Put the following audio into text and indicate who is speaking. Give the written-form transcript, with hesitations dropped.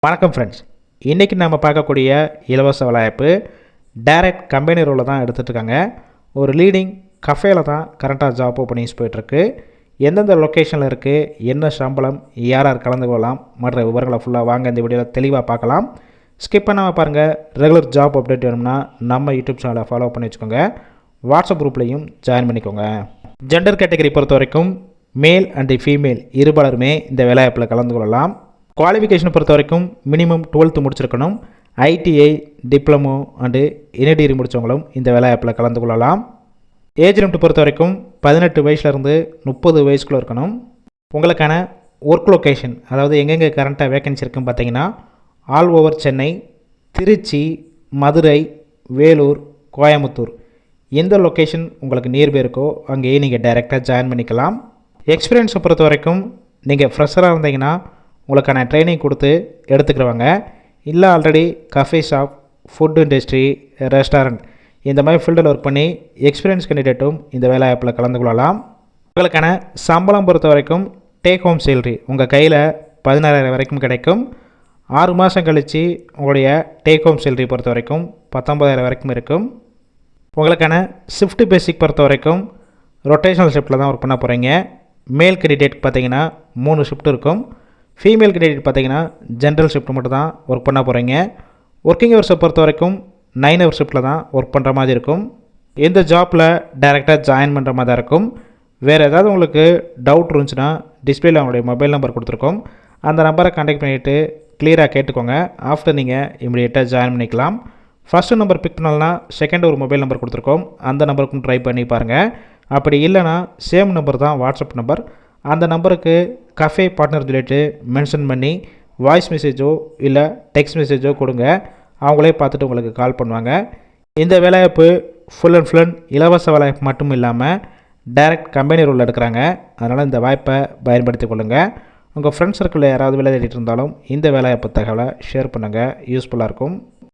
Speaker 1: வணக்கம் ஃப்ரெண்ட்ஸ், இன்றைக்கி நம்ம பார்க்கக்கூடிய இலவச வேலைவாய்ப்பு டைரக்ட் கம்பெனி ரோலில் தான் எடுத்துகிட்ருக்காங்க. ஒரு லீடிங் கஃபேல தான் கரண்ட்டாக ஜாப் ஓப்பனிங்ஸ் போயிட்டுருக்கு. எந்தெந்த லொக்கேஷனில் இருக்குது, என்ன சம்பளம், யார் யார் கலந்து கொள்ளலாம் மற்ற விவரங்களை ஃபுல்லாக வாங்க இந்த வீடியோவில் தெளிவாக பார்க்கலாம். ஸ்கிப் பண்ணாமல் பாருங்கள். ரெகுலர் ஜாப் அப்டேட் வேணும்னா நம்ம யூடியூப் சேனலை ஃபாலோ பண்ணி வச்சுக்கோங்க. வாட்ஸ்அப் குரூப்லேயும் ஜாயின் பண்ணிக்கோங்க. ஜெண்டர் கேட்டகரி பொறுத்த வரைக்கும் மேல் அண்ட் ஃபீமேல் இருபாலருமே இந்த வேலைவாய்ப்பில் கலந்து கொள்ளலாம். குவாலிஃபிகேஷனை பொறுத்த வரைக்கும் மினிமம் 12th முடிச்சிருக்கணும். ஐடிஐ, டிப்ளமோ அண்டு என்ஐடிகிரி முடித்தவங்களும் இந்த வேலைவாய்ப்பில் கலந்து கொள்ளலாம். ஏஜ் லிமிட் பொறுத்த வரைக்கும் 18 வயசுலேருந்து 30 வயசுக்குள்ளே இருக்கணும். உங்களுக்கான ஒர்க் லொக்கேஷன், அதாவது எங்கெங்கே கரண்ட்டாக வேக்கன்சி இருக்குன்னு பார்த்தீங்கன்னா ஆல் ஓவர் சென்னை, திருச்சி, மதுரை, வேலூர், கோயம்புத்தூர். எந்த லொக்கேஷன் உங்களுக்கு நியர்பை இருக்கோ அங்கேயே நீங்கள் டைரெக்டாக ஜாயின் பண்ணிக்கலாம். எக்ஸ்பீரியன்ஸை பொறுத்த வரைக்கும் நீங்கள் ஃப்ரெஷராக இருந்தீங்கன்னா உங்களுக்கான ட்ரைனிங் கொடுத்து எடுத்துக்கிறவங்க, இல்லை already cafe shop, food industry, restaurant இந்த மாதிரி ஃபீல்டில் ஒர்க் பண்ணி எக்ஸ்பீரியன்ஸ் கேண்டிடேட்டும் இந்த வேலை வாய்ப்பில் கலந்து கொள்ளலாம். உங்களுக்கான சம்பளம் பொறுத்த வரைக்கும் டேக் ஹோம் சேலரி உங்கள் கையில் 16,000 வரைக்கும் கிடைக்கும். 6 மாதம் கழித்து உங்களுடைய டேக் ஹோம் சேலரி பொறுத்த வரைக்கும் 19,000 வரைக்கும் இருக்கும். உங்களுக்கான ஷிஃப்ட் பேசிக் பொறுத்த வரைக்கும் ரொட்டேஷனல் ஷிஃப்ட்டில் தான் ஒர்க் பண்ண போகிறீங்க. மேல் கேண்டிடேட் பார்த்தீங்கன்னா 3 ஷிஃப்ட் இருக்கும். ஃபீமேல் கேண்டிடேட் பார்த்தீங்கன்னா ஜென்ரல் ஷிஃப்ட் மட்டும் தான் ஒர்க் பண்ண போகிறீங்க. ஒர்க்கிங் ஹவர்ஸை பொறுத்த வரைக்கும் 9 ஹவர் ஷிஃப்ட்டில் தான் ஒர்க் பண்ணுற மாதிரி இருக்கும். இந்த ஜாப்பில் டைரெக்டாக ஜாயின் பண்ணுற மாதிரி தான் இருக்கும். வேறு ஏதாவது உங்களுக்கு டவுட் இருந்துச்சுன்னா டிஸ்பிளேயில் அவங்களுடைய மொபைல் நம்பர் கொடுத்துருக்கோம். அந்த நம்பரை கான்டாக்ட் பண்ணிவிட்டு கிளியராக கேட்டுக்கோங்க. ஆஃப்டர் நீங்கள் இமீடியட்டாக ஜாயின் பண்ணிக்கலாம். ஃபஸ்ட்டு நம்பர் பிக் பண்ணலன்னா செகண்ட் ஒரு மொபைல் நம்பர் கொடுத்துருக்கோம். அந்த நம்பருக்கும் ட்ரை பண்ணி பாருங்கள். அப்படி இல்லைனா சேம் நம்பர் தான் வாட்ஸ்அப் நம்பர். அந்த நம்பருக்கு கஃபே பார்ட்னர் சொல்லிட்டு மென்ஷன் பண்ணி வாய்ஸ் மெசேஜோ இல்லை டெக்ஸ்ட் மெசேஜோ கொடுங்க. அவங்களே பார்த்துட்டு உங்களுக்கு கால் பண்ணுவாங்க. இந்த வேலைவாய்ப்பு ஃபுல் அண்ட் ஃபுல் இலவச வேலைவாய்ப்பு மட்டும் இல்லாமல் டைரக்ட் கம்பெனி ரோலில் எடுக்கிறாங்க. அதனால் இந்த வாய்ப்பை பயன்படுத்தி கொள்ளுங்கள். உங்கள் ஃப்ரெண்ட்ஸ் சர்க்கிளில் யாராவது வேலை தேடிட்டு இருந்தாலும் இந்த வேலைவாய்ப்பு தகவலை ஷேர் பண்ணுங்கள். யூஸ்ஃபுல்லாக இருக்கும்.